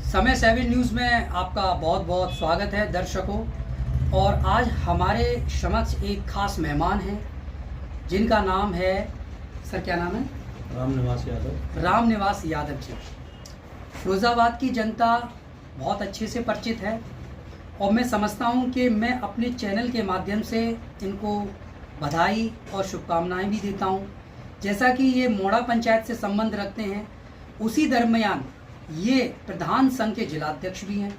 समय 7 न्यूज़ में आपका बहुत बहुत स्वागत है दर्शकों। और आज हमारे समक्ष एक खास मेहमान हैं जिनका नाम है, सर क्या नाम है? रामनिवास यादव। रामनिवास यादव जी। फिरोज़ाबाद की जनता बहुत अच्छे से परिचित है और मैं समझता हूं कि मैं अपने चैनल के माध्यम से इनको बधाई और शुभकामनाएं भी देता हूं। जैसा कि ये मोड़ा पंचायत से संबंध रखते हैं, उसी दरमियान ये प्रधान संघ के जिलाध्यक्ष भी हैं।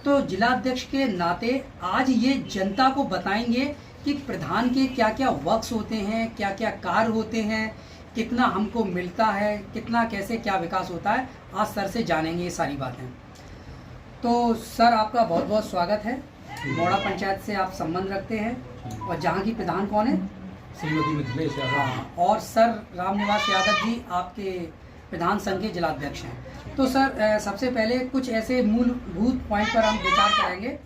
तो जिलाध्यक्ष के नाते आज ये जनता को बताएंगे कि प्रधान के क्या क्या वर्क्स होते हैं, क्या क्या कार्य होते हैं, कितना हमको मिलता है, कितना कैसे क्या विकास होता है। आज सर से जानेंगे ये सारी बातें। तो सर आपका बहुत बहुत स्वागत है। मोड़ा पंचायत से आप संबंध रखते हैं और जहाँ की प्रधान कौन है? श्रीमती मिथिलेश यादव। और सर रामनिवास यादव जी आपके प्रधान संघ के जिलाध्यक्ष हैं। तो सर सबसे पहले कुछ ऐसे मूलभूत पॉइंट पर हम विचार करेंगे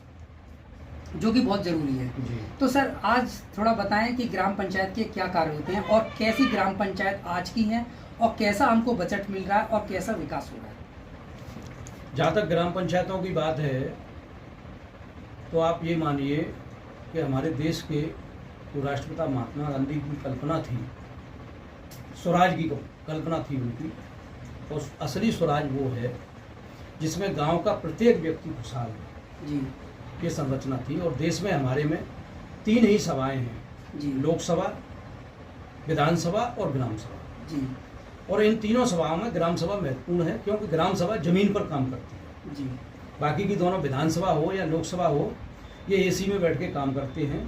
जो कि बहुत ज़रूरी है जी। तो सर आज थोड़ा बताएं कि ग्राम पंचायत के क्या कार्य होते हैं और कैसी ग्राम पंचायत आज की है और कैसा हमको बजट मिल रहा है और कैसा विकास हो रहा है। जहाँ तक ग्राम पंचायतों की बात है तो आप ये मानिए कि हमारे देश के जो राष्ट्रपिता महात्मा गांधी की कल्पना थी, स्वराज की कल्पना थी उनकी, और असली स्वराज वो है जिसमें गांव का प्रत्येक व्यक्ति खुशहाल है जी। ये संरचना थी। और देश में हमारे में 3 ही सभाएं हैं जी। लोकसभा, विधानसभा और ग्राम सभा जी। और इन तीनों सभाओं में ग्राम सभा महत्वपूर्ण है क्योंकि ग्राम सभा जमीन पर काम करती है। जी। बाकी की दोनों विधानसभा हो या लोकसभा हो, ये एसी में बैठ के काम करते हैं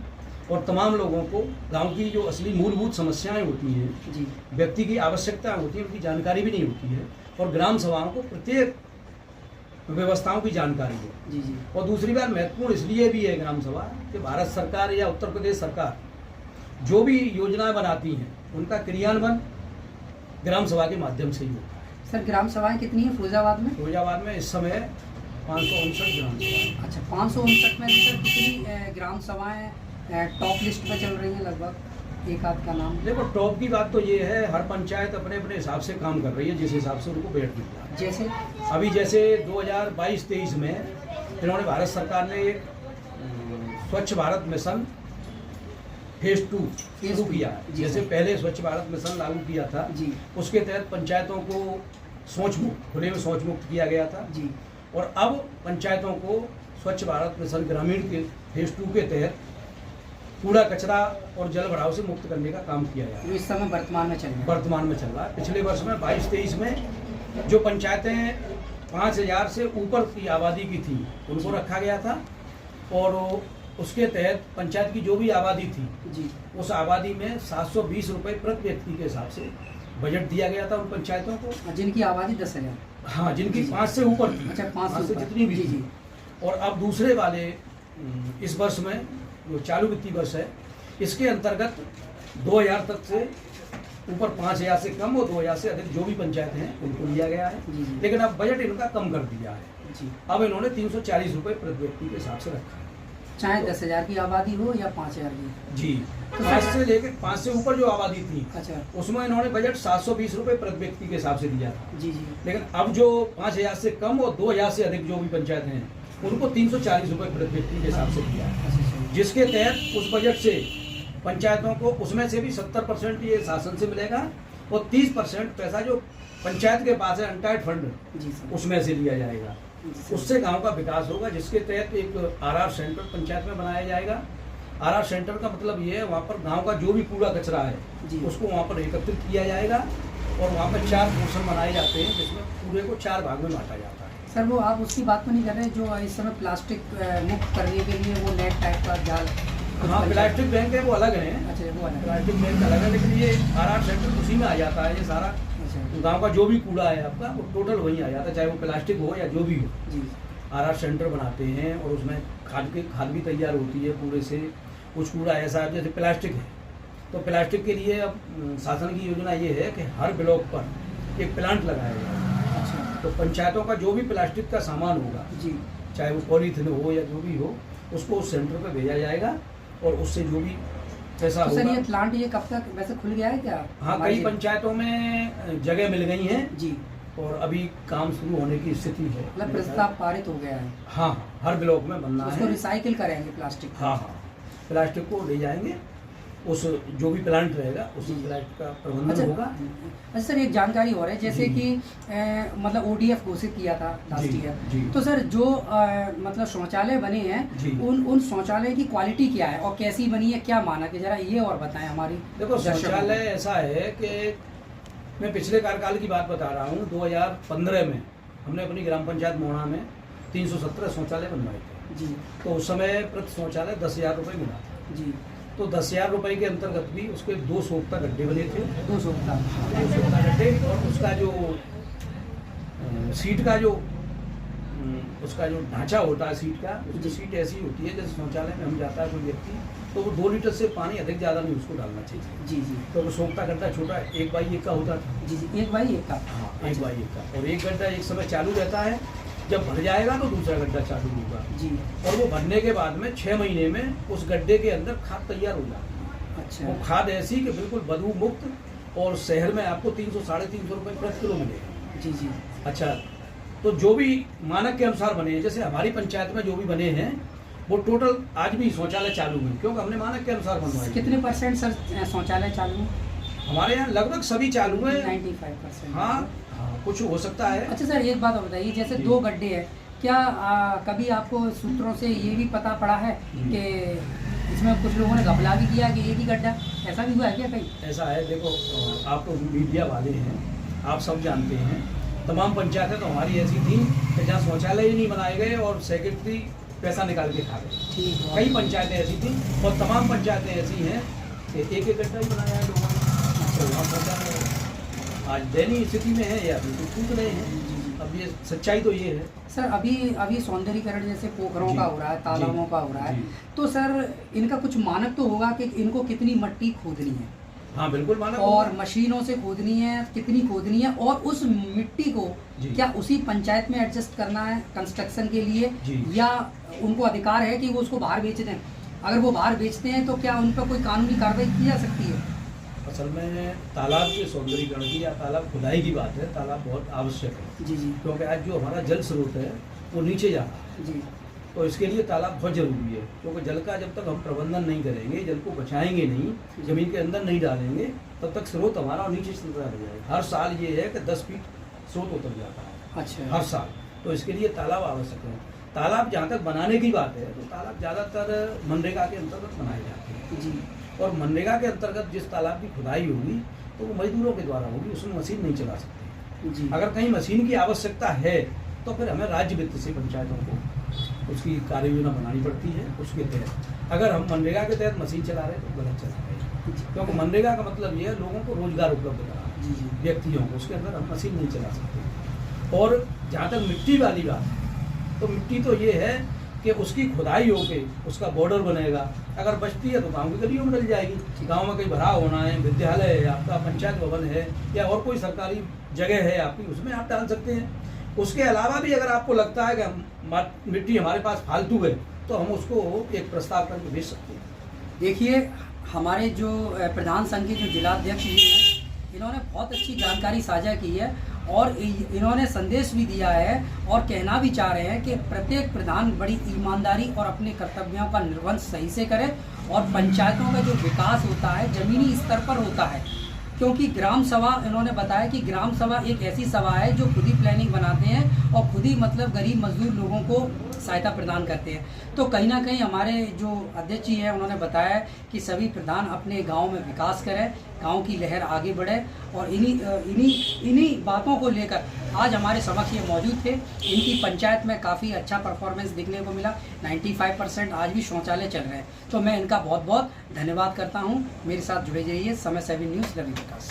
और तमाम लोगों को गांव की जो असली मूलभूत समस्याएं होती हैं, जी। व्यक्ति की आवश्यकताएं होती हैं, उनकी जानकारी भी नहीं होती है। और ग्राम सभाओं को प्रत्येक व्यवस्थाओं की जानकारी है। जी। जी। और दूसरी बात महत्वपूर्ण इसलिए भी है ग्राम सभा कि भारत सरकार या उत्तर प्रदेश सरकार जो भी योजनाएं बनाती हैं उनका क्रियान्वयन ग्राम सभा के माध्यम से ही होता है। सर ग्राम सभाएं कितनी है फिरोजाबाद में? फिरोजाबाद में इस समय 559 ग्राम सभा। अच्छा, 559 में सर कितनी ग्राम सभाएं टॉप लिस्ट पे चल रही हैं? लगभग एक आध का नाम। देखो, टॉप की बात तो ये है, हर पंचायत अपने अपने हिसाब से काम कर रही है जिस हिसाब से उनको बजट मिल रहा है। जैसे 2022-23 में इन्होंने भारत सरकार ने एक स्वच्छ भारत मिशन फेज 2 शुरू किया। जैसे पहले स्वच्छ भारत मिशन लागू किया था जी। उसके तहत पंचायतों को शौच मुक्त, खुले में शौच मुक्त किया गया था जी। और अब पंचायतों को स्वच्छ भारत मिशन ग्रामीण के फेज 2 के तहत कूड़ा कचरा और जल भराव से मुक्त करने का काम किया गया है। इस समय वर्तमान में चल रहा है। पिछले वर्ष में 22-23 में जो पंचायतें 5000 से ऊपर की आबादी की थी उनको रखा गया था और उसके तहत पंचायत की जो भी आबादी थी जी, उस आबादी में 720 रुपये प्रति व्यक्ति के हिसाब से बजट दिया गया था उन पंचायतों को, जिनकी आबादी 10,000। हाँ, जिनकी 5 से ऊपर थी। अच्छा, 5 से जितनी भी थी। और अब दूसरे वाले इस वर्ष में जो चालू वित्तीय वर्ष है इसके अंतर्गत 2000 तक से ऊपर 5000 से कम और 2000 से अधिक जो भी पंचायत हैं उनको लिया गया है। जी। लेकिन अब बजट इनका कम कर दिया है जी। अब इन्होंने 340 रुपये प्रति व्यक्ति के हिसाब से रखा है, चाहे 10,000 की आबादी हो या 5,000 की। जी। 5 से लेकर 5 से ऊपर जो आबादी थी, अच्छा, उसमें इन्होंने बजट 720 रुपये प्रति व्यक्ति के हिसाब से दिया था। जी। जी। लेकिन अब जो 5000 से कम और 2000 से अधिक जो भी पंचायत हैं उनको 340 रुपये प्रति व्यक्ति के हिसाब से दिया है, जिसके तहत उस बजट से पंचायतों को उसमें से भी 70% ये शासन से मिलेगा और 30% पैसा जो पंचायत के पास है अनटाइड फंड उसमें से लिया जाएगा। उससे गांव का विकास होगा, जिसके तहत एक आरआर सेंटर पंचायत में बनाया जाएगा। आरआर सेंटर का मतलब ये है वहाँ पर गांव का जो भी कूड़ा कचरा है उसको वहाँ पर एकत्रित किया जाएगा और वहाँ पर 4 पोर्शन बनाए जाते हैं जिसमें कूड़े को 4 भाग में बांटा जाता है। सर वो आप उसकी बात तो नहीं कर रहे जो इस समय प्लास्टिक मुक्त करने के लिए वो नेट टाइप का जाल? हाँ, प्लास्टिक बैंक है वो अलग है। अच्छा, वो अलग। प्लास्टिक बैंक अलग है, लेकिन ये आरआर सेंटर उसी में आ जाता है। ये सारा गांव का जो भी कूड़ा है आपका वो टोटल वहीं आ जाता है, चाहे वो प्लास्टिक हो या जो भी हो। जी। आरआर सेंटर बनाते हैं और उसमें खाद भी तैयार होती है पूरे से। कुछ कूड़ा ऐसा है जैसे प्लास्टिक है तो प्लास्टिक के लिए अब शासन की योजना ये है कि हर ब्लॉक पर एक प्लांट लगाया जाए। अच्छा। तो पंचायतों का जो भी प्लास्टिक का सामान होगा जी, चाहे वो पॉलीथिन हो या जो भी हो, उसको उस सेंटर पर भेजा जाएगा और उससे जो भी पैसा तो होगा। सर ये प्लांट ये कब तक वैसे खुल गया है क्या? हाँ, कई पंचायतों में जगह मिल गई है जी, और अभी काम शुरू होने की स्थिति है। मतलब प्रस्ताव पारित हो गया है। हाँ, हर ब्लॉक में बनना उसको है। रिसाइकिल करेंगे प्लास्टिक को। हाँ, प्लास्टिक को ले जाएंगे, उस जो भी प्लांट रहेगा उसी जी। प्लांट का प्रबंधन होगा। अच्छा सर, एक जानकारी हो रही है जैसे जी। कि मतलब ODF घोषित किया था लास्ट जी, ईयर, जी। तो सर जो मतलब शौचालय बने जी। हैं उन शौचालय की क्वालिटी क्या है और कैसी बनी है, क्या मानक है, जरा ये और बताएं हमारी देखो, दर्शकों को। शौचालय ऐसा है कि मैं पिछले कार्यकाल की बात बता रहा हूँ। 2015 में हमने अपनी ग्राम पंचायत मोहना में 317 शौचालय बनवाए थे। जी तो उस समय प्रति शौचालय 10,000 रुपये मिला था। जी। तो 10,000 रुपये के अंतर्गत भी उसके 2 सोख्ता गड्ढे बने थे। 200 का। 2 सोख्ता गड्ढे, और उसका जो सीट का जो उसका जो ढांचा होता है सीट का, उसकी जी। सीट ऐसी होती है जैसे शौचालय में हम जाता है कोई व्यक्ति, तो वो 2 लीटर से पानी अधिक ज़्यादा नहीं उसको डालना चाहिए। जी जी तो वो सोख्ता गड्ढा छोटा 1x1 का होता था। जी जी। 1x1 का। हाँ, 1x1 का, और एक गड्ढा एक समय चालू रहता है। जब भर जाएगा तो दूसरा गड्ढा चालू होगा, जी। और वो भरने के बाद में 6 महीने में उस गड्ढे के अंदर खाद तैयार हो जाती है। अच्छा। वो खाद ऐसी कि बिल्कुल बदबू मुक्त, और शहर में आपको 300 साढ़े 300 रुपये प्रति किलो मिलेगा। जी जी। अच्छा, तो जो भी मानक के अनुसार बने हैं, जैसे हमारी पंचायत में जो भी बने हैं वो टोटल आज भी शौचालय चालू हैं, क्योंकि हमने मानक के अनुसार बनवाए हैं। कितने % सर शौचालय चालू है? हमारे यहाँ लगभग सभी चालू हैं। 95%। हाँ, कुछ हो सकता है। अच्छा सर, एक बात और बताइए, जैसे जी। 2 गड्ढे हैं, क्या कभी आपको सूत्रों से ये भी पता पड़ा है जी। कि इसमें कुछ लोगों ने घपला भी किया कि एक ही गड्ढा, ऐसा भी हुआ है क्या कहीं? ऐसा है, देखो, आप तो मीडिया वाले हैं, आप सब जानते हैं, तमाम पंचायतें तो हमारी ऐसी थी कि जहाँ शौचालय ही नहीं बनाए गए और सेक्रेटरी पैसा निकाल के खा गए। ठीक है। कई पंचायतें ऐसी थी, और तमाम पंचायतें ऐसी हैं कि एक एक गड्ढा ही बनाया है लोगों ने। तो वहाँ शौचालय आज दयनीय स्थिति में है या बिल्कुल टूट रहे हैं। अब ये सच्चाई तो ये है। सर अभी सौंदर्यीकरण जैसे पोखरों जी। का हो रहा है, तालाबों जी। का हो रहा है, जी। तो सर इनका कुछ मानक तो होगा कि इनको कितनी मिट्टी खोदनी है, हाँ, बिल्कुल माना। और मशीनों से खोदनी है, कितनी खोदनी है, और उस मिट्टी को जी। क्या उसी पंचायत में एडजस्ट करना है कंस्ट्रक्शन के लिए, जी। या उनको अधिकार है कि वो उसको बाहर बेच दें? अगर वो बाहर बेचते हैं तो क्या उन पर कोई कानूनी कार्रवाई की जा सकती है? असल में तालाब के सौंदर्यीकरण की या तालाब खुदाई की बात है, तालाब बहुत आवश्यक है, जी जी क्योंकि आज जो हमारा जल स्रोत है वो नीचे जा रहा है। जी। तो इसके लिए तालाब बहुत जरूरी है, क्योंकि जल का जब तक हम प्रबंधन नहीं करेंगे, जल को बचाएंगे नहीं, जमीन के अंदर नहीं डालेंगे, तब तक स्रोत हमारा और नीचे चलता रह जाएगा। हर साल ये है कि 10 फीट स्रोत उतर जाता है अच्छा। हर साल। तो इसके लिए तालाब आवश्यक है। तालाब जहाँ तक बनाने की बात है, तो तालाब ज़्यादातर मनरेगा के अंतर्गत बनाए जाते हैं, जी और मनरेगा के अंतर्गत जिस तालाब की खुदाई होगी तो वो मजदूरों के द्वारा होगी, उसमें मशीन नहीं चला सकते। जी। अगर कहीं मशीन की आवश्यकता है तो फिर हमें राज्य वित्त से पंचायतों को उसकी कार्य योजना बनानी पड़ती है। उसके तहत अगर हम मनरेगा के तहत मशीन चला रहे हैं तो गलत चला रहे हैं, क्योंकि मनरेगा का मतलब ये है लोगों को रोजगार उपलब्ध कराना, जी जी। व्यक्तियों को। उसके अंदर हम मशीन नहीं चला सकते। और जहाँ तक मिट्टी वाली बात है, तो मिट्टी तो ये है कि उसकी खुदाई होके उसका बॉर्डर बनेगा। अगर बचती है तो गांव की गलियों में डल जाएगी। गांव में कहीं भराव होना है, विद्यालय है आपका, पंचायत भवन है, या और कोई सरकारी जगह है आपकी, उसमें आप डाल सकते हैं। उसके अलावा भी अगर आपको लगता है कि मिट्टी हमारे पास फालतू है, तो हम उसको एक प्रस्ताव करके भेज सकते हैं। देखिए, हमारे जो प्रधान संघ के जो जिलाध्यक्ष जी हैं, इन्होंने बहुत अच्छी जानकारी साझा की है, और इन्होंने संदेश भी दिया है और कहना भी चाह रहे हैं कि प्रत्येक प्रधान बड़ी ईमानदारी और अपने कर्तव्यों का निर्वहन सही से करे, और पंचायतों का जो विकास होता है ज़मीनी स्तर पर होता है, क्योंकि ग्राम सभा, इन्होंने बताया कि ग्राम सभा एक ऐसी सभा है जो खुद ही प्लानिंग बनाते हैं और खुद ही मतलब गरीब मजदूर लोगों को सहायता प्रदान करते हैं। तो कहीं ना कहीं हमारे जो अध्यक्ष जी हैं उन्होंने बताया कि सभी प्रधान अपने गांव में विकास करें, गांव की लहर आगे बढ़े, और इन्हीं बातों को लेकर आज हमारे समक्ष ये मौजूद थे। इनकी पंचायत में काफ़ी अच्छा परफॉर्मेंस देखने को मिला, 95% आज भी शौचालय चल रहे हैं। तो मैं इनका बहुत बहुत धन्यवाद करता हूँ। मेरे साथ जुड़े रहिए समय 7 न्यूज़ रवि विकास।